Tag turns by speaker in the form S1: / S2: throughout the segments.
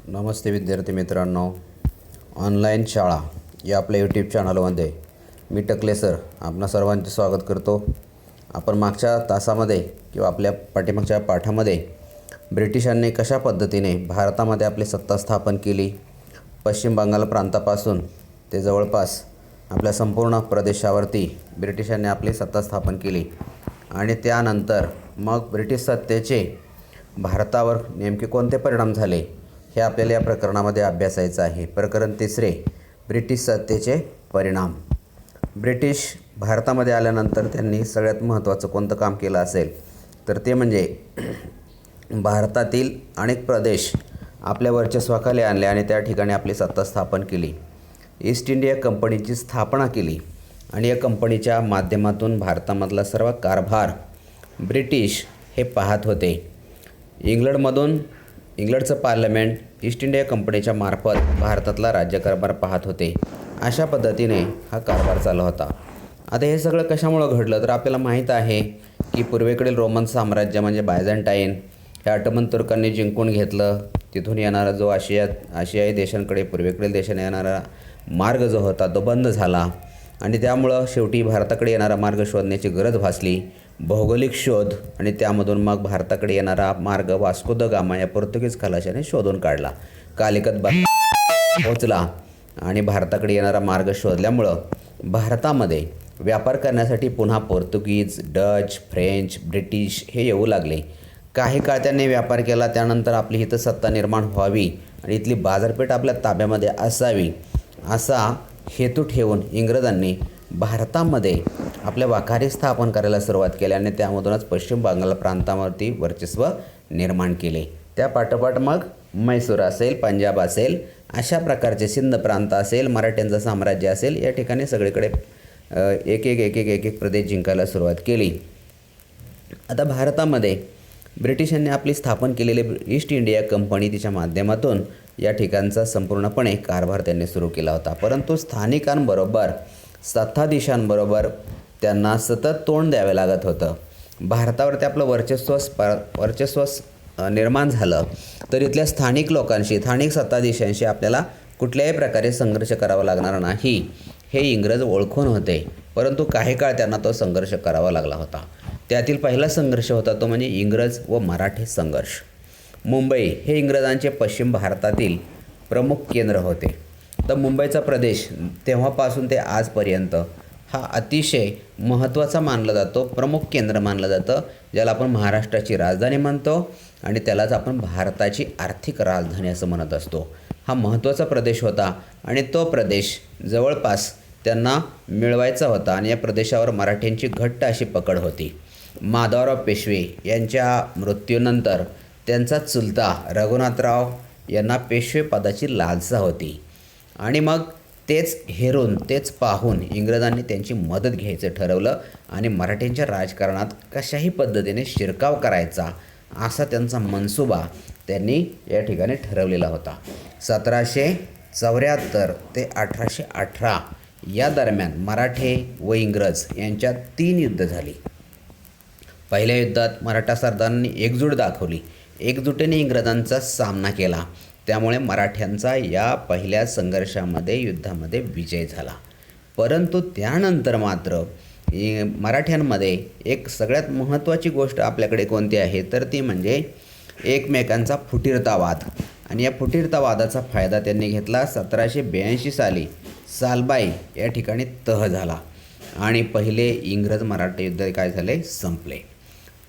S1: नमस्ते विद्यार्थी मित्रांनो, ऑनलाईन शाळा या आपल्या यूट्यूब चॅनलमध्ये मी टकले सर आपणा सर्वांचे स्वागत करतो. आपण मागच्या तासामध्ये किंवा आपल्या पाठीमागच्या पाठामध्ये ब्रिटिशांनी कशा पद्धतीने भारतामध्ये आपली सत्ता स्थापन केली, पश्चिम बंगाल प्रांतापासून ते जवळपास आपल्या संपूर्ण प्रदेशावरती ब्रिटिशांनी आपली सत्ता स्थापन केली आणि त्यानंतर मग ब्रिटिश सत्तेचे भारतावर नेमके कोणते परिणाम झाले हे आपल्याला या प्रकरणामध्ये अभ्यासायचं आहे. प्रकरण 3, ब्रिटिश सत्तेचे परिणाम. ब्रिटिश भारतामध्ये आल्यानंतर त्यांनी सगळ्यात महत्त्वाचं कोणतं काम केलं असेल तर ते म्हणजे भारतातील अनेक प्रदेश आपल्या वर्चस्वाखाली आणले आणि त्या ठिकाणी आपली सत्ता स्थापन केली. ईस्ट इंडिया कंपनीची स्थापना केली आणि या कंपनीच्या माध्यमातून भारतामधला सर्व कारभार ब्रिटिश हे पाहत होते. इंग्लंडचं पार्लमेंट ईस्ट इंडिया कंपनीच्या मार्फत भारतातला राज्यकारभार पाहत होते. अशा पद्धतीने हा कारभार चालू होता. आता हे सगळं कशामुळं घडलं तर आपल्याला माहीत आहे की पूर्वेकडील रोमन साम्राज्य म्हणजे बायझंटाईन हे ऑटोमन तुर्कांनी जिंकून घेतलं. तिथून येणारा जो आशियाई देशांकडे पूर्वेकडील देशाने येणारा मार्ग जो होता तो बंद झाला आणि त्यामुळं शेवटी भारताकडे येणारा मार्ग शोधण्याची गरज भासली. भौगोलिक शोध आणि त्यामधून मग भारताकडे येणारा मार्ग वास्को द गामा या पोर्तुगीज खलाशाने शोधून काढला. कालिकत पोहोचला आणि भारताकडे येणारा मार्ग शोधल्यामुळं भारतामध्ये व्यापार करण्यासाठी पुन्हा पोर्तुगीज, डच, फ्रेंच, ब्रिटिश हे येऊ लागले. काही काळ त्यांनी व्यापार केला. त्यानंतर आपली इथं सत्ता निर्माण व्हावी आणि इथली बाजारपेठ आपल्या ताब्यामध्ये असावी असा हेतू ठेवून इंग्रजांनी भारतामध्ये आपल्या वाखारी स्थापन करायला सुरुवात केली आणि त्यामधूनच पश्चिम बंगाल प्रांतावरती वर्चस्व निर्माण केले. त्या पाठोपाठ मग मैसूर असेल, पंजाब असेल, अशा प्रकारचे सिंध प्रांत असेल, मराठ्यांचं साम्राज्य असेल, या ठिकाणी सगळीकडे एक एक प्रदेश जिंकायला सुरुवात केली. आता भारतामध्ये ब्रिटिशांनी आपली स्थापन केलेली ईस्ट इंडिया कंपनी तिच्या माध्यमातून या ठिकाणचा संपूर्णपणे कारभार त्यांनी सुरू केला होता. परंतु स्थानिकांबरोबर सत्ताधीशांबरोबर त्यांना सतत तोंड द्यावे लागत होतं. भारतावरती आपलं वर्चस्व निर्माण झालं तर इथल्या स्थानिक लोकांशी, स्थानिक सत्ताधीशांशी आपल्याला कुठल्याही प्रकारे संघर्ष करावा लागणार नाही हे इंग्रज ओळखून होते. परंतु काही काळ त्यांना तो संघर्ष करावा लागला होता. त्यातील पहिला संघर्ष होता तो म्हणजे इंग्रज व मराठी संघर्ष. मुंबई हे इंग्रजांचे पश्चिम भारतातील प्रमुख केंद्र होते. तर मुंबईचा प्रदेश तेव्हापासून ते आजपर्यंत हा अतिशय महत्त्वाचा मानला जातो, प्रमुख केंद्र मानलं जातं, ज्याला आपण महाराष्ट्राची राजधानी म्हणतो आणि त्यालाच आपण भारताची आर्थिक राजधानी असं म्हणत असतो. हा महत्त्वाचा प्रदेश होता आणि तो प्रदेश जवळपास त्यांना मिळवायचा होता आणि या प्रदेशावर मराठ्यांची घट्ट अशी पकड होती. माधवराव पेशवे यांच्या मृत्यूनंतर त्यांचा चुलता रघुनाथराव यांना पेशवे पदाची लालसा होती आणि मग तेच पाहून इंग्रजांनी त्यांची मदत घ्यायचं ठरवलं आणि मराठ्यांच्या राजकारणात कशाही पद्धतीने शिरकाव करायचा असा त्यांचा मनसुबा त्यांनी या ठिकाणी ठरवलेला होता. 1774 ते 1818 या दरम्यान मराठे व इंग्रज यांच्यात 3 युद्ध झाली. पहिल्या युद्धात मराठा सरदारांनी एकजूट दाखवली, एकजुटीने इंग्रजांचा सामना केला. त्यामुळे मराठ्यांचा या पहिल्या युद्धामध्ये विजय झाला. परंतु त्यानंतर मात्र मराठ्यांमध्ये एक सगळ्यात महत्त्वाची गोष्ट आपल्याकडे कोणती आहे तर ती म्हणजे एकमेकांचा फुटीरतावाद आणि या फुटीरतावादाचा फायदा त्यांनी घेतला. 1782 साली सालबाई या ठिकाणी तह झाला आणि पहिले इंग्रज मराठा युद्ध काय झाले, संपले.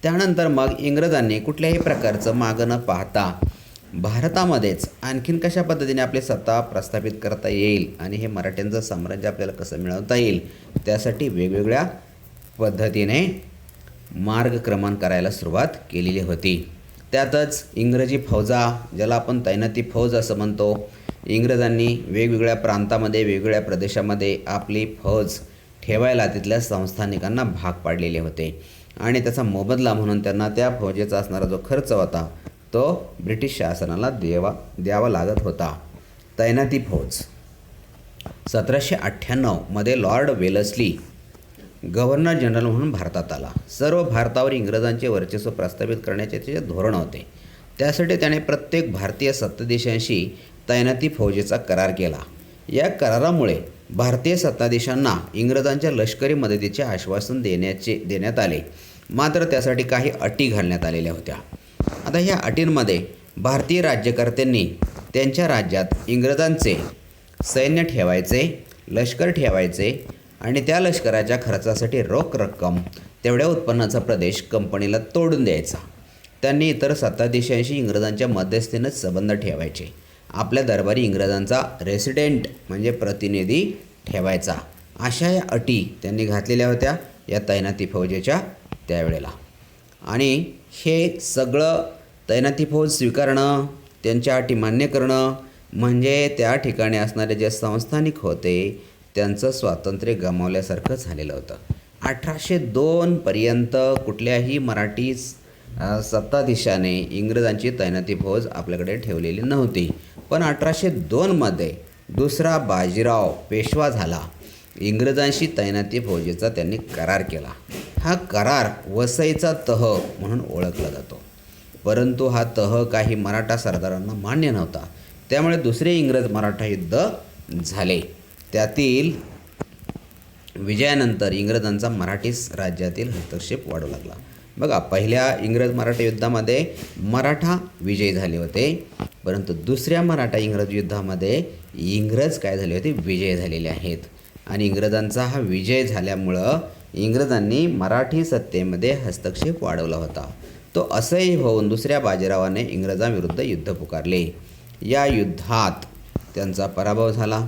S1: त्यानंतर मग इंग्रजांनी कुठल्याही प्रकारचं मागं न पाहता भारतामध्येच आणखीन कशा पद्धतीने आपली सत्ता प्रस्थापित करता येईल आणि हे मराठ्यांचं साम्राज्य आपल्याला कसं मिळवता येईल त्यासाठी वेगवेगळ्या पद्धतीने मार्गक्रमण करायला सुरुवात केलेली होती. त्यातच इंग्रजी फौजा, ज्याला आपण तैनाती फौज असं म्हणतो, इंग्रजांनी वेगवेगळ्या प्रांतामध्ये, वेगवेगळ्या प्रदेशामध्ये आपली फौज ठेवायला तिथल्या संस्थानिकांना भाग पाडलेले होते आणि त्याचा मोबदला म्हणून त्यांना त्या फौजेचा असणारा जो खर्च होता तो ब्रिटिश शासनाला द्यावा लागत होता. तैनाती फौज 1798 मध्ये लॉर्ड वेलस्ली गव्हर्नर जनरल म्हणून भारतात आला. सर्व भारतावर इंग्रजांचे वर्चस्व प्रस्थापित करण्याचे त्याचे धोरण होते. त्यासाठी त्याने प्रत्येक भारतीय सत्ताधीशांशी तैनाती फौजेचा करार केला. या करारामुळे भारतीय सत्ताधीशांना इंग्रजांच्या लष्करी मदतीचे आश्वासन देण्यात आले. मात्र त्यासाठी काही अटी घालण्यात आलेल्या होत्या. आता ह्या अटींमध्ये भारतीय राज्यकर्त्यांनी त्यांच्या राज्यात इंग्रजांचे सैन्य ठेवायचे, लष्कर ठेवायचे आणि त्या लष्कराच्या खर्चासाठी रोख रक्कम तेवढ्या उत्पन्नाचा प्रदेश कंपनीला तोडून द्यायचा. त्यांनी इतर सत्ताधीशांशी इंग्रजांच्या मध्यस्थीनेच संबंध ठेवायचे. आपल्या दरबारी इंग्रजांचा रेसिडेंट म्हणजे प्रतिनिधी ठेवायचा. अशा या अटी त्यांनी घातलेल्या होत्या या तैनाती फौजेच्या त्यावेळेला. आणि हे सगळं तैनाती फौज स्वीकारणं, त्यांच्या अटी मान्य करणं म्हणजे त्या ठिकाणी असणारे जे संस्थानिक होते त्यांचं स्वातंत्र्य गमावल्यासारखं झालेलं होतं. 1802पर्यंत कुठल्याही मराठी सत्ताधीशाने इंग्रजांची तैनाती फौज आपल्याकडे ठेवलेली नव्हती. पण 1802मध्ये दुसरा बाजीराव पेशवा झाला. इंग्रजांशी तैनाती फौजेचा त्यांनी करार केला. हा करार वसईचा तह म्हणून ओळखला जातो. परंतु हा तह काही मराठा सरदारांना मान्य नव्हता. त्यामुळे दुसरे इंग्रज मराठा युद्ध झाले. त्यातील विजयानंतर इंग्रजांचा मराठी राज्यातील हस्तक्षेप वाढू लागला. बघा, पहिल्या इंग्रज मराठा युद्धामध्ये मराठा विजयी झाले होते, परंतु दुसऱ्या मराठा इंग्रज युद्धामध्ये इंग्रज काय झाले होते, विजय झालेले आहेत. आणि इंग्रजांचा हा विजय झाल्यामुळं इंग्रजांनी मराठी सत्तेमध्ये हस्तक्षेप वाढवला होता. तो असंही होऊन दुसऱ्या बाजीरावाने इंग्रजांविरुद्ध युद्ध पुकारले. या युद्धात त्यांचा पराभव झाला.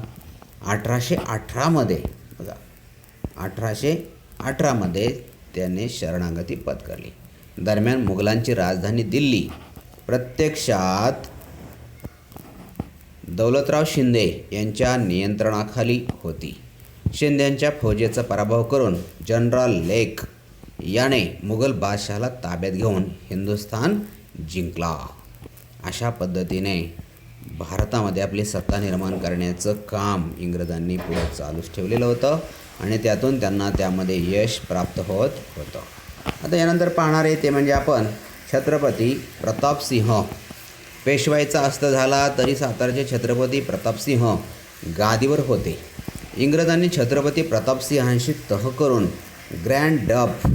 S1: 1818मध्ये बघा, 1818मध्ये त्याने शरणागती पत्करली. दरम्यान मुघलांची राजधानी दिल्ली प्रत्यक्षात दौलतराव शिंदे यांच्या नियंत्रणाखाली होती. शिंद्यांच्या फौजेचा पराभव करून जनरल लेक याने मुघल बादशहाला ताब्यात घेऊन हिंदुस्थान जिंकला. अशा पद्धतीने भारतामध्ये आपली सत्ता निर्माण करण्याचं काम इंग्रजांनी पुढे चालूच ठेवलेलं होतं आणि त्यातून त्यांना त्यामध्ये यश प्राप्त होत होतं. आता यानंतर पाहणार आहे ते म्हणजे आपण छत्रपती प्रतापसिंह. पेशवाईचा अस्त झाला तरी सातारचे छत्रपती प्रतापसिंह गादीवर होते. इंग्रजांनी छत्रपती प्रतापसिंहांशी तह करून ग्रँड डफ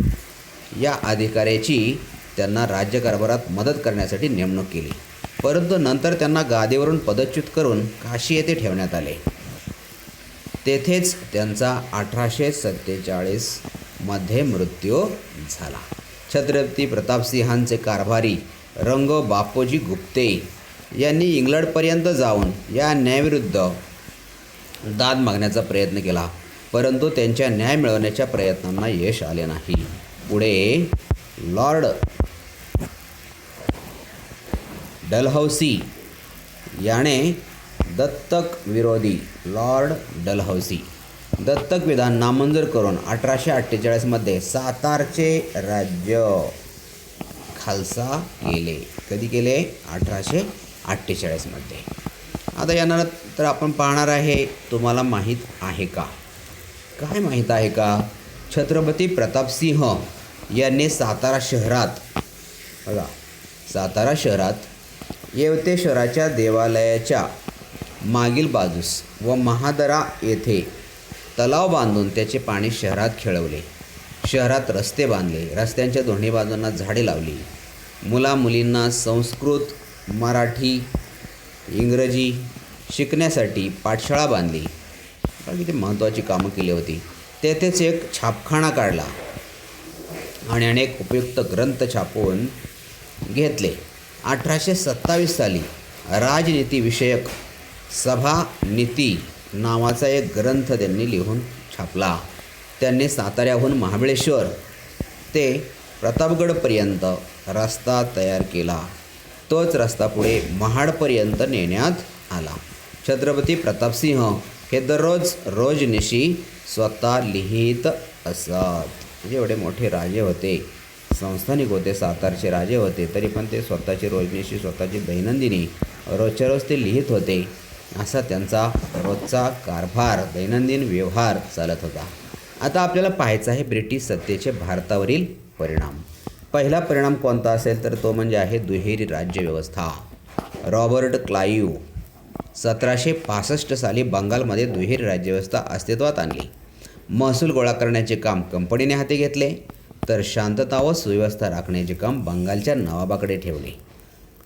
S1: या अधिकाऱ्याची त्यांना राज्यकारभारात मदत करण्यासाठी नेमणूक केली. परंतु नंतर त्यांना गादीवरून पदच्युत करून काशी येथे ठेवण्यात आले. तेथेच त्यांचा 1847मध्ये मृत्यू झाला. छत्रपती प्रतापसिंहांचे कारभारी रंगो बापोजी गुप्ते यांनी इंग्लंडपर्यंत जाऊन या न्यायाविरुद्ध दाद मागण्याचा प्रयत्न केला, परंतु त्यांच्या न्याय मिळवण्याच्या प्रयत्नांना यश आले नाही. पुढे लॉर्ड डलहौसी याने दत्तक विरोधी दत्तक विधान नामंजूर करून 1848मध्ये सातारचे राज्य खालसा केले. कधी केले? 1848मध्ये. आता यानंतर आपण पाहणार आहे, तुम्हाला माहीत आहे का? काय माहीत आहे का? छत्रपती प्रतापसिंह यांनी सातारा शहरात येवतेश्वराच्या देवालयाच्या मागील बाजूस व महादरा येथे तलाव बांधून त्याचे पाणी शहरात खेळवले. शहरात रस्ते बांधले. रस्त्यांच्या दोन्ही बाजूंना झाडे लावली. मुलामुलींना संस्कृत, मराठी, इंग्रजी शिकण्यासाठी पाठशाळा बांधली. किती महत्त्वाची कामं केली होती. तेथेच एक छापखाना काढला आणि अनेक उपयुक्त ग्रंथ छापून घेतले. 1827 साली राजनीतीविषयक सभानीती नावाचा एक ग्रंथ त्यांनी लिहून छापला. त्यांनी साताऱ्याहून महाबळेश्वर ते प्रतापगडपर्यंत रस्ता तयार केला. तोच रस्ता पुढे महाडपर्यंत नेण्यात आला. छत्रपती प्रतापसिंह हे रोजनिशी स्वतः लिहित असत. म्हणजे एवढे मोठे राजे होते, संस्थानिक होते, सातारचे राजे होते, तरी पण ते स्वतःची रोजनिशी, स्वतःची दैनंदिनी रोजच्या रोज ते लिहित होते. असा त्यांचा रोजचा कारभार, दैनंदिन व्यवहार चालत होता. आता आपल्याला पाहायचं आहे ब्रिटिश सत्तेचे भारतावरील परिणाम. पहिला परिणाम कोणता असेल तर तो म्हणजे आहे दुहेरी राज्यव्यवस्था. रॉबर्ट क्लाईव्ह 1765 साली बंगालमध्ये दुहेरी राज्यव्यवस्था अस्तित्वात आणली. महसूल गोळा करण्याचे काम कंपनीने हाती घेतले, तर शांतता व सुव्यवस्था राखण्याचे काम बंगालच्या नवाबाकडे ठेवले.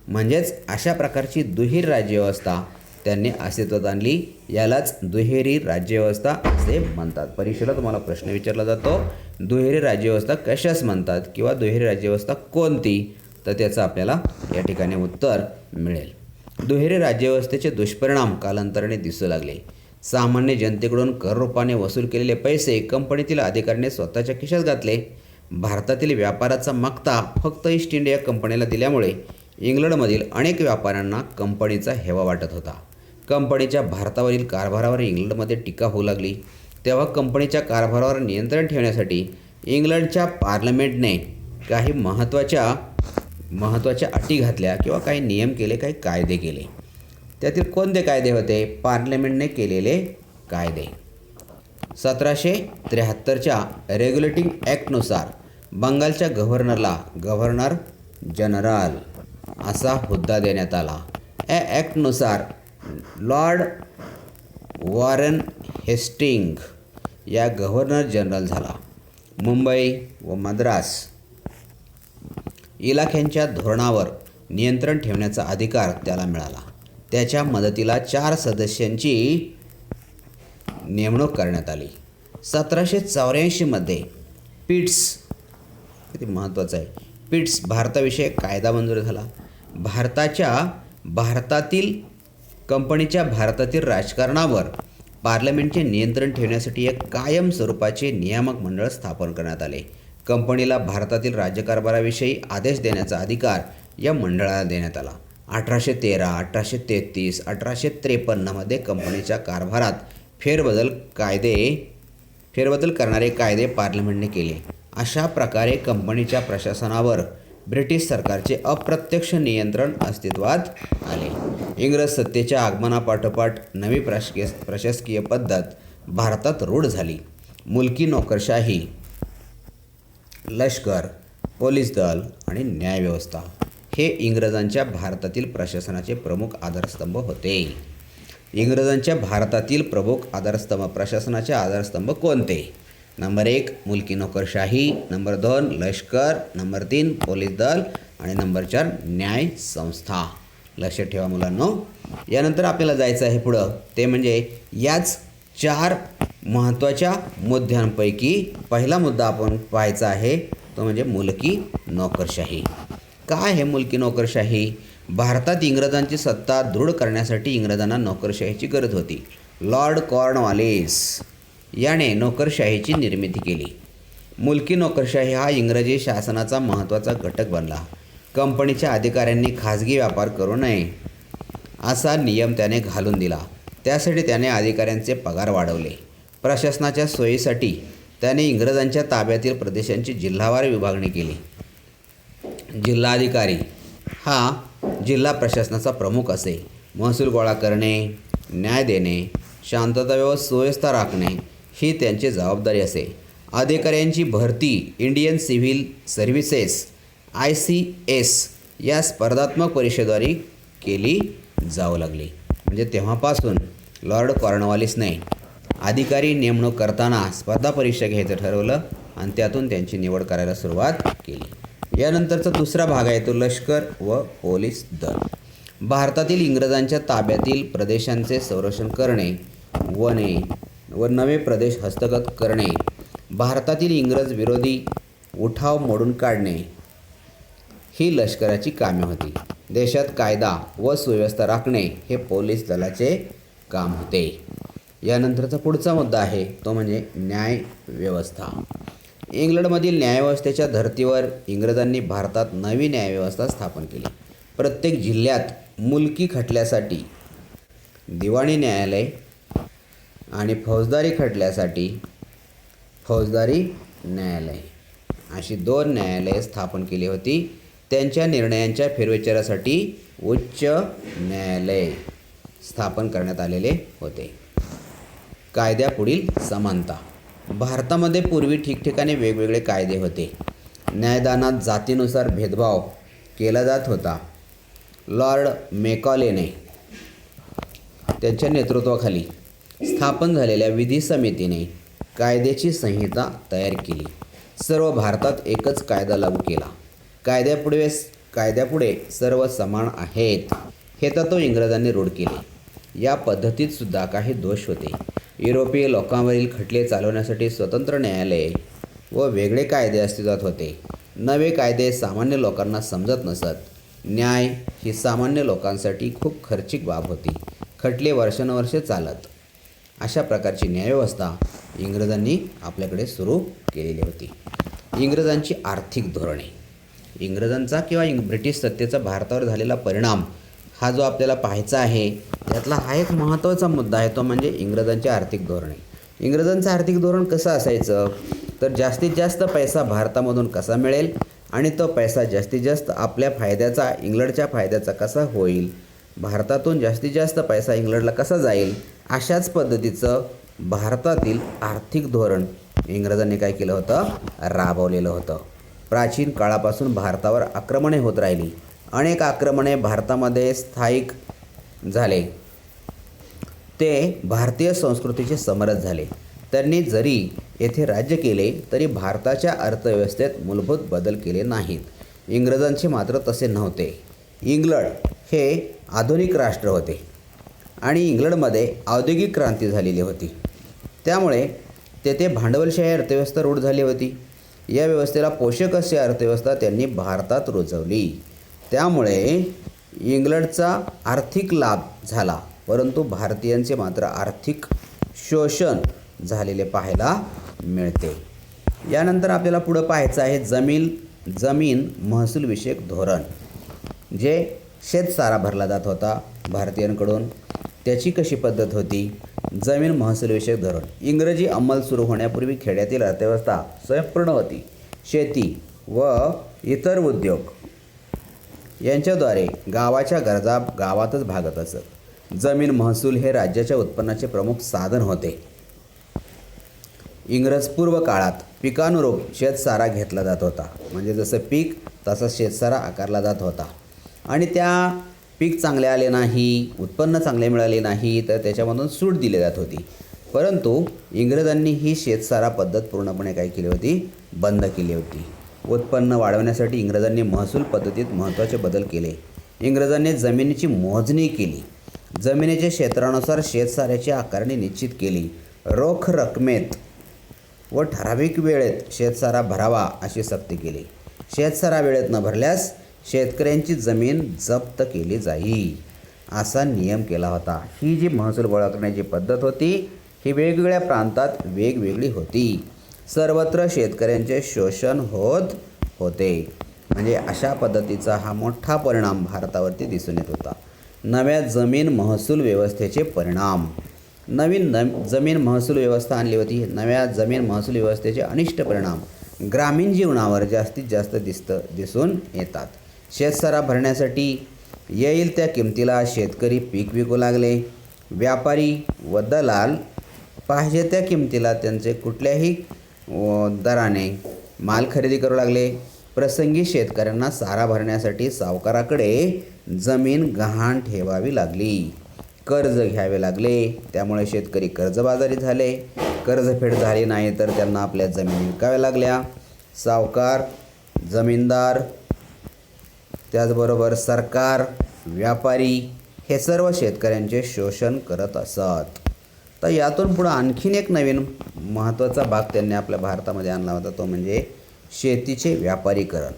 S1: म्हणजेच अशा प्रकारची दुहेरी राज्यव्यवस्था त्यांनी अस्तित्वात आणली. यालाच दुहेरी राज्यव्यवस्था असे म्हणतात. परीक्षेला तुम्हाला प्रश्न विचारला जातो, दुहेरी राज्यव्यवस्था कशास म्हणतात किंवा दुहेरी राज्यव्यवस्था कोणती, तर त्याचं आपल्याला या ठिकाणी उत्तर मिळेल. दुहेरी राज्यव्यवस्थेचे दुष्परिणाम कालांतराने दिसू लागले. सामान्य जनतेकडून कर रूपाने वसूल केलेले पैसे कंपनीतील अधिकाऱ्याने स्वतःच्या खिशात घातले. भारतातील व्यापाराचा मागता फक्त ईस्ट इंडिया कंपनीला दिल्यामुळे इंग्लंडमधील अनेक व्यापाऱ्यांना कंपनीचा हेवा वाटत होता. कंपनीच्या भारतावरील कारभारावर इंग्लंडमध्ये टीका होऊ लागली. तेव्हा कंपनीच्या कारभारावर नियंत्रण ठेवण्यासाठी इंग्लंडच्या पार्लमेंटने काही महत्त्वाच्या अटी घातल्या किंवा काही नियम केले, काही कायदे केले. त्यातील कोणते कायदे होते? पार्लमेंटने केलेले कायदे. 1773च्या रेग्युलेटिंग ॲक्टनुसार बंगालच्या गव्हर्नरला गव्हर्नर जनरल असा हुद्दा देण्यात आला. या ॲक्टनुसार लॉर्ड वॉरेन हेस्टिंग या गव्हर्नर जनरल झाला. मुंबई व मद्रास इलाख्यांच्या धोरणावर नियंत्रण ठेवण्याचा अधिकार त्याला मिळाला. त्याच्या मदतीला 4 सदस्यांची नेमणूक करण्यात आली. 1784मध्ये पिट्स, किती महत्त्वाचं आहे, पिट्स भारताविषयक कायदा मंजूर झाला. कंपनीच्या भारतातील राजकारणावर पार्लमेंटचे नियंत्रण ठेवण्यासाठी एक कायम स्वरूपाचे नियामक मंडळ स्थापन करण्यात आले. कंपनीला भारतातील राज्यकारभाराविषयी आदेश देण्याचा अधिकार या मंडळाला देण्यात आला. 1813, 1833, 1853मध्ये कंपनीच्या कारभारात फेरबदल करणारे कायदे पार्लमेंटने केले. अशा प्रकारे कंपनीच्या प्रशासनावर ब्रिटिश सरकारचे अप्रत्यक्ष नियंत्रण अस्तित्वात आले. इंग्रज सत्तेच्या आगमनापाठोपाठ नवी प्रशासकीय पद्धत भारतात रूढ झाली. मुलकी नोकरशाही, लष्कर, पोलीस दल आणि न्यायव्यवस्था हे इंग्रजांच्या भारतातील प्रशासनाचे प्रमुख आधारस्तंभ होते. इंग्रजांच्या भारतातील प्रशासनाचे आधारस्तंभ कोणते? नंबर 1 मुलकी नोकरशाही, नंबर 2 लष्कर, नंबर 3 पोलीस दल आणि नंबर 4 न्याय संस्था. लक्षात ठेवा मुलांनो. यानंतर आपल्याला जायचं आहे पुढं, ते म्हणजे याच 4 महत्त्वाच्या मुद्द्यांपैकी पहिला मुद्दा आपण पाहायचा आहे तो म्हणजे मुलकी नोकरशाही. काय आहे मुलकी नोकरशाही? भारतात इंग्रजांची सत्ता दृढ करण्यासाठी इंग्रजांना नोकरशाहीची गरज होती. लॉर्ड कॉर्नवालिस याने नोकरशाहीची निर्मिती केली. मुलकी नोकरशाही हा इंग्रजी शासनाचा महत्त्वाचा घटक बनला. कंपनीच्या अधिकाऱ्यांनी खाजगी व्यापार करू नये असा नियम त्याने घालून दिला. त्यासाठी त्याने अधिकाऱ्यांचे पगार वाढवले. प्रशासनाच्या सोयीसाठी त्याने इंग्रजांच्या ताब्यातील प्रदेशांची जिल्हावार विभागणी केली. जिल्हाधिकारी हा जिल्हा प्रशासनाचा प्रमुख असे. महसूल गोळा करणे, न्याय देणे, शांतता व सुव्यवस्था राखणे ही त्यांची जबाबदारी असे. अधिकाऱ्यांची भरती इंडियन सिव्हिल सर्व्हिसेस ICS या स्पर्धात्मक परीक्षेद्वारे केली जाऊ लागली. म्हणजे तेव्हापासून लॉर्ड कॉर्नवालिसने अधिकारी नेमणूक करताना स्पर्धा परीक्षा घ्यायचं ठरवलं आणि त्यातून त्यांची निवड करायला सुरुवात केली. यानंतरचा दुसरा भाग आहे तो लष्कर व पोलीस दल. भारतातील इंग्रजांच्या ताब्यातील प्रदेशांचे संरक्षण करणे व नवे प्रदेश हस्तगत करणे, भारतातील इंग्रज विरोधी उठाव मोडून काढणे ही लष्कराची कामे होती. देशात कायदा व सुव्यवस्था राखणे हे पोलीस दलाचे काम होते. यानंतरचा पुढचा मुद्दा आहे तो म्हणजे न्यायव्यवस्था. इंग्लंडमधील न्यायव्यवस्थेच्या धर्तीवर इंग्रजांनी भारतात नवी न्यायव्यवस्था स्थापन केली. प्रत्येक जिल्ह्यात मुलकी खटल्यासाठी दिवाणी न्यायालय आणि फौजदारी खटल्यासाठी फौजदारी न्यायालय अशी 2 न्यायालये स्थापन केली होती. त्यांच्या निर्णयांच्या फेरविचारासाठी उच्च न्यायालय स्थापन करण्यात आलेले होते. कायद्यापुढील समानता. भारतामध्ये पूर्वी ठिकठिकाणी वेगवेगळे कायदे होते. न्यायदानात जातीनुसार भेदभाव केला जात होता. लॉर्ड मेकॉलेने त्यांच्या नेतृत्वाखाली स्थापन झालेल्या विधी समितीने कायद्याची संहिता तयार केली. सर्व भारतात एकच कायदा लागू केला. कायद्यापुढे सर्व समान आहेत हे तत्त्व इंग्रजांनी रूढ केले. या पद्धतीत सुद्धा काही दोष होते. युरोपीय लोकांवरील खटले चालवण्यासाठी स्वतंत्र न्यायालये व वेगळे कायदे अस्तित्वात होते. नवे कायदे सामान्य लोकांना समजत नसत. न्याय ही सामान्य लोकांसाठी खूप खर्चिक बाब होती. खटले वर्षानुवर्षे चालत. अशा प्रकारची न्यायव्यवस्था इंग्रजांनी आपल्याकडे सुरू केलेली होती. इंग्रजांची आर्थिक धोरणे. इंग्रजांचा किंवा ब्रिटिश सत्तेचा भारतावर झालेला परिणाम हा जो आपल्याला पाहायचा आहे त्यातला हा एक महत्त्वाचा मुद्दा आहे, तो म्हणजे इंग्रजांची आर्थिक धोरणे. इंग्रजांचं आर्थिक धोरण कसं असायचं तर जास्तीत जास्त पैसा भारतामधून कसा मिळेल आणि तो पैसा जास्तीत जास्त आपल्या फायद्याचा, इंग्लंडच्या फायद्याचा कसा होईल, भारतातून जास्तीत जास्त पैसा इंग्लंडला कसा जाईल, अशाच पद्धतीचं भारतातील आर्थिक धोरण इंग्रजांनी काय केलं होतं, राबवलेलं होतं. प्राचीन काळापासून भारतावर आक्रमणे होत राहिली. अनेक आक्रमणे भारतामध्ये स्थायिक झाले. ते भारतीय संस्कृतीचे समरस झाले. त्यांनी जरी येथे राज्य केले तरी भारताच्या अर्थव्यवस्थेत मूलभूत बदल केले नाहीत. इंग्रजांचे मात्र तसे नव्हते. इंग्लंड हे आधुनिक राष्ट्र होते आणि इंग्लंडमध्ये औद्योगिक क्रांती झालेली होती. त्यामुळे तेथे भांडवलशाही अर्थव्यवस्था रूढ झाली होती. या व्यवस्थेला पोषक अशी अर्थव्यवस्था त्यांनी भारतात रुजवली. त्यामुळे इंग्लंडचा आर्थिक लाभ झाला, परंतु भारतीयांचे मात्र आर्थिक शोषण झालेले पाहायला मिळते. यानंतर आपल्याला पुढं पाहायचं आहे जमीन महसूलविषयक धोरण. जे शेतसारा भरला जात होता भारतीयांकडून, त्याची कशी पद्धत होती. जमीन महसूलविषयक धोरण. इंग्रजी अंमल सुरू होण्यापूर्वी खेड्यातील अर्थव्यवस्था स्वयंपूर्ण होती. शेती व इतर उद्योग यांच्याद्वारे गावाच्या गरजा गावातच भागत असत. जमीन महसूल हे राज्याच्या उत्पन्नाचे प्रमुख साधन होते. इंग्रजपूर्व काळात पिकानुरूप शेतसारा घेतला जात होता. म्हणजे जसं पीक तसा शेतसारा आकारला जात होता. आणि त्या पीक चांगले आले नाही, उत्पन्न चांगले मिळाले नाही तर त्याच्यामधून सूट दिली जात होती. परंतु इंग्रजांनी ही शेतसारा पद्धत पूर्णपणे काय केली होती, बंद केली होती. उत्पन्न वाढवण्यासाठी इंग्रजांनी महसूल पद्धतीत महत्त्वाचे बदल केले. इंग्रजांनी जमिनीची मोजणी केली. जमिनीच्या क्षेत्रानुसार शेतसाऱ्याची आकारणी निश्चित केली. रोख रकमेत व ठराविक वेळेत शेतसारा भरावा अशी सक्ती केली. शेतसारा वेळेत न भरल्यास शेतकऱ्यांची जमीन जप्त केली जाईल असा नियम केला होता. ही जी महसूल गोळा करण्याची पद्धत होती ही वेगवेगळ्या प्रांतात वेगवेगळी होती. सर्वत्र शेतकऱ्यांचे शोषण होत होते. म्हणजे अशा पद्धतीचा हा मोठा परिणाम भारतावरती दिसून येत होता. नव्या जमीन महसूल व्यवस्थेचे परिणाम. नवीन जमीन महसूल व्यवस्था आणली होती. नव्या जमीन महसूल व्यवस्थेचे अनिष्ट परिणाम ग्रामीण जीवनावर जास्तीत जास्त दिसून येतात. शेतसारा भरण्यासाठी येईल त्या किमतीला शेतकरी पीक विकू लागले. व्यापारी व दलाल पाहिजे त्या किमतीला त्यांचे कुठल्याही दराने माल खरेदी करू लागले. प्रसंगी शेतकऱ्यांना सारा भरण्यासाठी सावकाराकडे जमीन गहाण ठेवावी लागली. कर्ज घ्यावे लागले. त्यामुळे शेतकरी कर्जबाजारी झाले. कर्जफेड झाली नाही तर त्यांना आपल्या जमिनी विकाव्या लागल्या. सावकार, जमीनदार, त्याचबरोबर सरकार, व्यापारी हे सर्व शेतकऱ्यांचे शोषण करत असत. तर यातून पुढं आणखीन एक नवीन महत्त्वाचा भाग त्यांनी आपल्या भारतामध्ये आणला होता, तो म्हणजे शेतीचे व्यापारीकरण.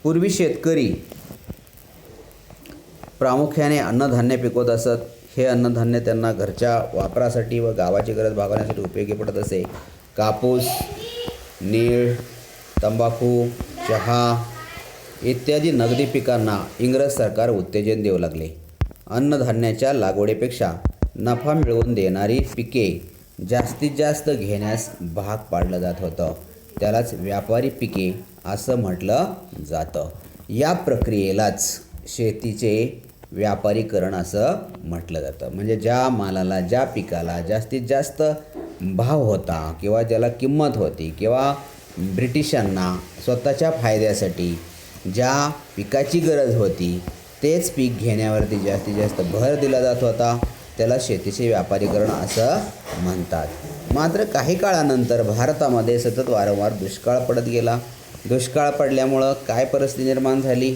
S1: पूर्वी शेतकरी प्रामुख्याने अन्नधान्य पिकवत असत. हे अन्नधान्य त्यांना घरच्या वापरासाठी व गावाची गरज भागवण्यासाठी उपयोगी पडत असे. कापूस, नीळ, तंबाखू, चहा इत्यादी नगदी पिकांना इंग्रज सरकार उत्तेजन देऊ लागले. अन्नधान्याच्या लागवडीपेक्षा नफा मिळवून देणारी पिके जास्तीत जास्त घेण्यास भाग पाडलं जात होतं. त्यालाच व्यापारी पिके असं म्हटलं जातं. या प्रक्रियेलाच शेतीचे व्यापारीकरण असं म्हटलं जातं. म्हणजे ज्या मालाला, ज्या पिकाला जास्तीत जास्त भाव होता किंवा ज्याला किंमत होती किंवा ब्रिटिशांना स्वतःच्या फायद्यासाठी ज्या पिकाची गरज होती तेच पीक घेण्यावरती जास्तीत जास्त भर दिला जात होता. त्याला शेतीचे व्यापारीकरण असं म्हणतात. मात्र काही काळानंतर भारतामध्ये सतत वारंवार दुष्काळ पडत गेला. दुष्काळ पडल्यामुळं काय परिस्थिती निर्माण झाली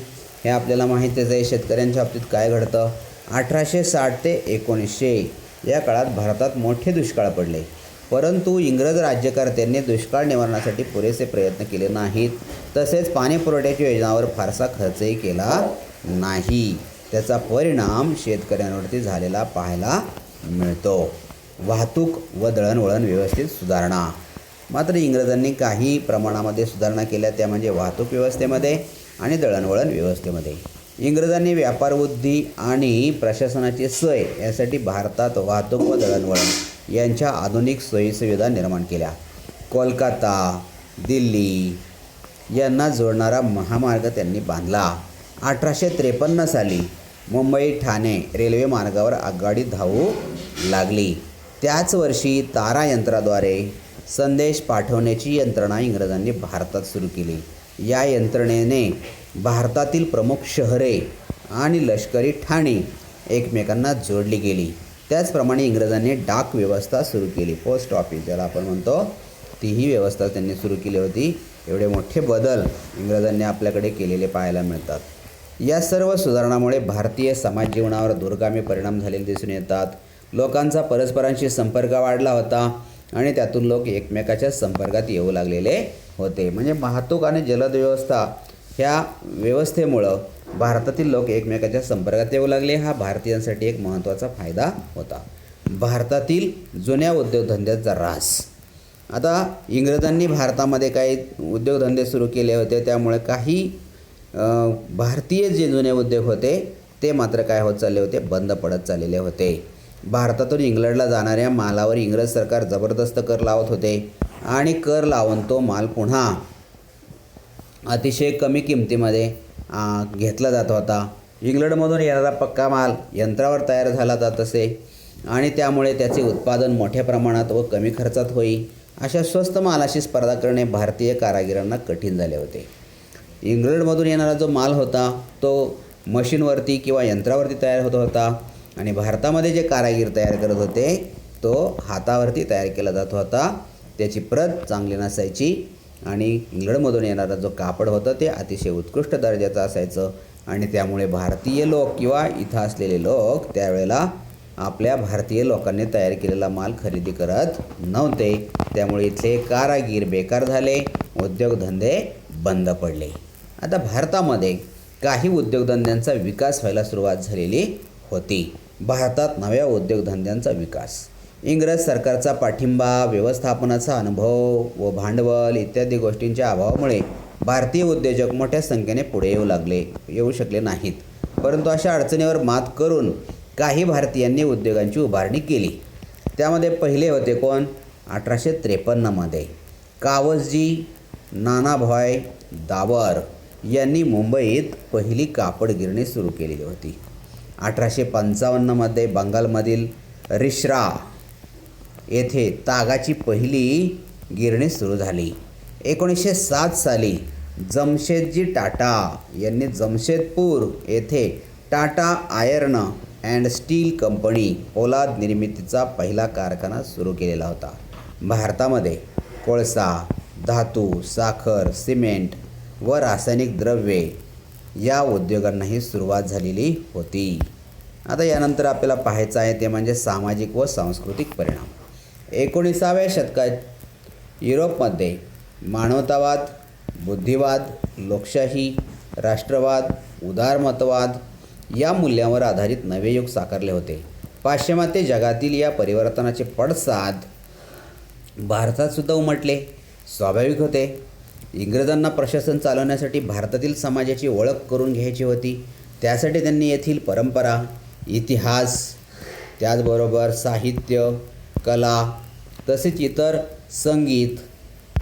S1: हे आपल्याला माहितीच आहे. शेतकऱ्यांच्या बाबतीत काय घडतं. 1860 ते 1900 या काळात भारतात मोठे दुष्काळ पडले. परंतु इंग्रज राज्यकर्त्यांनी दुष्काळ निवारणासाठी पुरेसे प्रयत्न केले नाहीत. तसेच पाणी पुरवठ्याच्या योजनांवर फारसा खर्चही केला नाही. त्याचा परिणाम शेतकऱ्यांवरती झालेला पाहायला मिळतो. वाहतूक व दळणवळण व्यवस्थेत सुधारणा. मात्र इंग्रजांनी काही प्रमाणामध्ये सुधारणा केल्या, त्या म्हणजे वाहतूक व्यवस्थेमध्ये आणि दळणवळण व्यवस्थेमध्ये. इंग्रजांनी व्यापारवृद्धी आणि प्रशासनाची सोय यासाठी भारतात वाहतूक व दळणवळण यांच्या आधुनिक सोयीसुविधा निर्माण केल्या. कोलकाता, दिल्ली यांना जोडणारा महामार्ग त्यांनी बांधला. 1853 साली मुंबई ठाणे रेल्वे मार्गावर आगगाडी धावू लागली. त्याच वर्षी तारा यंत्राद्वारे संदेश पाठवण्याची यंत्रणा इंग्रजांनी भारतात सुरू केली. या यंत्रणेने भारतातील प्रमुख शहरे आणि लष्करी ठाणी एकमेकांना जोडली गेली. त्याचप्रमाणे इंग्रजांनी डाक व्यवस्था सुरू केली. पोस्ट ऑफिस ज्याला आपण म्हणतो तीही व्यवस्था त्यांनी सुरू केली होती. एवढे मोठे बदल इंग्रजांनी आपल्याकडे केलेले पाहायला मिळतात. या सर्व सुधारणामुळे भारतीय समाज जीवनावर दूरगामी परिणाम झालेले दिसून येतात. लोकांचा परस्परांशी संपर्क वाढला होता आणि त्यातून लोक एकमेकाच्या संपर्कात येऊ लागलेले होते. म्हणजे वाहतूक आणि जलद व्यवस्था ह्या व्यवस्थेमुळं भारतातील लोक एकमेकाच्या संपर्कात येऊ लागले. हा भारतीयांसाठी एक महत्त्वाचा फायदा होता. भारतातील जुन्या उद्योगधंद्याचा ऱ्हास. आता इंग्रजांनी भारतामध्ये काही उद्योगधंदे सुरू केले होते, त्यामुळे काही भारतीय जे जुने उद्योग होते ते मात्र काय होत चालले होते, बंद पडत चाललेले होते. भारतातून इंग्लंडला जाणाऱ्या मालावर इंग्रज सरकार जबरदस्त कर लावत होते आणि कर लावून तो माल पुन्हा अतिशय कमी किमतीमध्ये घेतला जात होता. इंग्लंडमधून येणारा पक्का माल यंत्रावर तयार झाला जात असे आणि त्यामुळे त्याचे उत्पादन मोठ्या प्रमाणात व कमी खर्चात होई. अशा स्वस्त मालाशी स्पर्धा करणे भारतीय कारागिरांना कठीण झाले होते. इंग्लंडमधून येणारा जो माल होता तो मशीनवरती किंवा यंत्रावरती तयार होत होता आणि भारतामध्ये जे कारागीर तयार करत होते तो हातावरती तयार केला जात होता. त्याची प्रत चांगली नसायची आणि इंग्लंडमधून येणारा जो कापड होतं ते अतिशय उत्कृष्ट दर्जाचं असायचं आणि त्यामुळे भारतीय लोक किंवा इथं असलेले लोक त्यावेळेला आपल्या भारतीय लोकांनी तयार केलेला माल खरेदी करत नव्हते. त्यामुळे इथले कारागीर बेकार झाले, उद्योगधंदे बंद पडले. आता भारतामध्ये काही उद्योगधंद्यांचा विकास व्हायला सुरुवात झालेली होती. भारतात नव्या उद्योगधंद्यांचा विकास. इंग्रज सरकारचा पाठिंबा, व्यवस्थापनाचा अनुभव व भांडवल इत्यादी गोष्टींच्या अभावामुळे भारतीय उद्योजक मोठ्या संख्येने पुढे येऊ शकले नाहीत. परंतु अशा अडचणीवर मात करून काही भारतीयांनी उद्योगांची उभारणी केली. त्यामध्ये पहिले होते कोण? 1853 कावसजी नानाभाई दावर यांनी मुंबईत पहिली कापड गिरणी सुरू केलेली होती. 1855 बंगालमधील रिश्रा येथे तागाची पहिली गिरणी सुरू झाली. 1907 साली जमशेदजी टाटा यांनी जमशेदपूर येथे Tata iron and still company पोलाद निर्मितीचा पहिला कारखाना सुरू केलेला होता. भारतामध्ये कोळसा, धातू, साखर, सिमेंट व रासायनिक द्रव्ये या उद्योगांनाही सुरुवात झालेली होती. आता यानंतर आपल्याला पाहायचं आहे ते म्हणजे सामाजिक व सांस्कृतिक परिणाम. 19व्या शतकात युरोपमध्ये मानवतावाद, बुद्धिवाद, लोकशाही, राष्ट्रवाद, उदारमतवाद या मूल्यांवर आधारित नवे युग साकारले होते. पाश्चिमात्य जगातील या परिवर्तनाचे पडसाद भारतातसुद्धा उमटले. स्वाभाविक होते. इंग्रजांना प्रशासन चालवण्यासाठी भारतातील समाजाची ओळख करून घ्यायची होती. त्यासाठी त्यांनी येथील परंपरा, इतिहास, त्याचबरोबर साहित्य, कला तसेच इतर संगीत,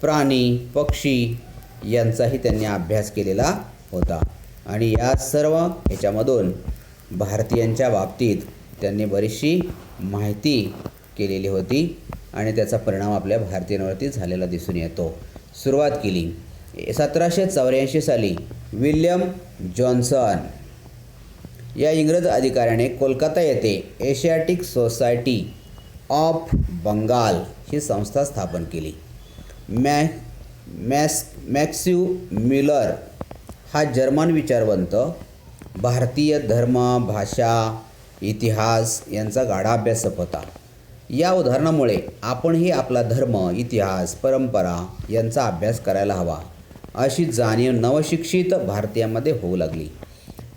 S1: प्राणी, पक्षी यांचाही त्यांनी अभ्यास केलेला होता आणि या सर्व ह्याच्यामधून भारतीयांच्या बाबतीत त्यांनी बरीचशी माहिती केलेली होती आणि त्याचा परिणाम आपल्या भारतीयांवरती झालेला दिसून येतो. सुरुवात केली. 1784 साली विल्यम जॉन्सन या इंग्रज अधिकाऱ्याने कोलकाता येथे एशियाटिक सोसायटी ऑफ बंगाल ही संस्था स्थापन केली. मॅक्सिम म्युलर हा जर्मन विचारवंत भारतीय धर्म, भाषा, इतिहास यांचा गाढा अभ्यासक होता. या उदाहरणामुळे आपणही आपला धर्म, इतिहास, परंपरा यांचा अभ्यास करायला हवा अशी जाणीव नवशिक्षित भारतीयांमध्ये होऊ लागली.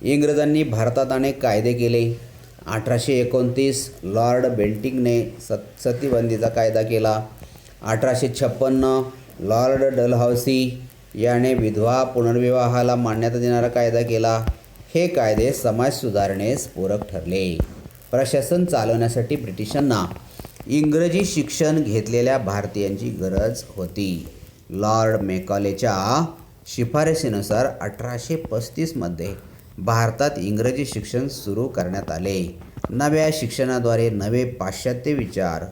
S1: इंग्रजांनी भारतात अनेक कायदे केले. 1829 लॉर्ड बेंटिंकने सतीबंदीचा कायदा केला. 1856 लॉर्ड डलहौसी याने विधवा पुनर्विवाहाला मान्यता देणारा कायदा केला. हे कायदे समाज सुधारणेस पूरक ठरले. प्रशासन चालवण्यासाठी ब्रिटिशांना इंग्रजी शिक्षण घेतलेल्या भारतीयांची गरज होती. लॉर्ड मेकॉलेच्या शिफारसीनुसार 1835मध्ये भारतात इंग्रजी शिक्षण सुरू करण्यात आले. नव्या शिक्षणाद्वारे नवे पाश्चात्य विचार,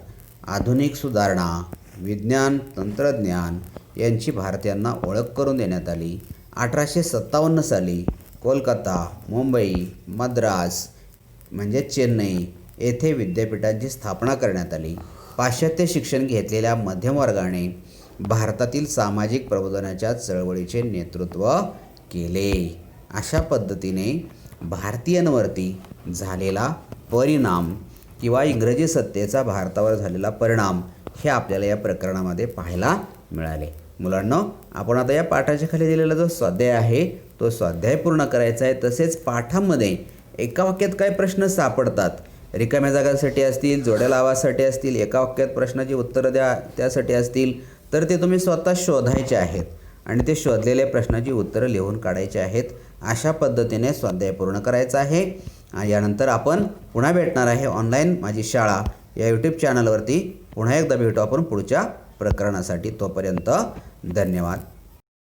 S1: आधुनिक सुधारणा, विज्ञान, तंत्रज्ञान यांची भारतीयांना ओळख करून देण्यात आली. 1857 साली कोलकाता, मुंबई, मद्रास म्हणजे चेन्नई येथे विद्यापीठांची स्थापना करण्यात आली. पाश्चात्य शिक्षण घेतलेल्या मध्यमवर्गाने भारतातील सामाजिक प्रबोधनाच्या चळवळीचे नेतृत्व केले. अशा पद्धतीने भारतीयांवरती झालेला परिणाम किंवा इंग्रजी सत्तेचा भारतावर झालेला परिणाम हे आपल्याला या प्रकरणामध्ये पाहायला मिळाले. मुलांनो, आपण आता या पाठाच्या खाली दिलेला जो स्वाध्याय आहे तो स्वाध्याय पूर्ण करायचा आहे. तसेच पाठामध्ये एका वाक्यात काय प्रश्न सापडतात, रिकाम्या जागांसाठी असतील, जोड्या लावासाठी असतील, एका वाक्यात प्रश्नाची उत्तरं द्या त्यासाठी असतील, तर ते तुम्ही स्वतः शोधायचे आहेत आणि ते शोधलेल्या प्रश्नाची उत्तरं लिहून काढायची आहेत. अशा पद्धतीने स्वाध्याय पूर्ण करायचा आहे. यानंतर आपण पुन्हा भेटणार आहे ऑनलाईन माझी शाळा या यूट्यूब चॅनलवरती. पुन्हा एकदा भेटू आपण पुढच्या प्रकरणासाठी. तोपर्यंत धन्यवाद.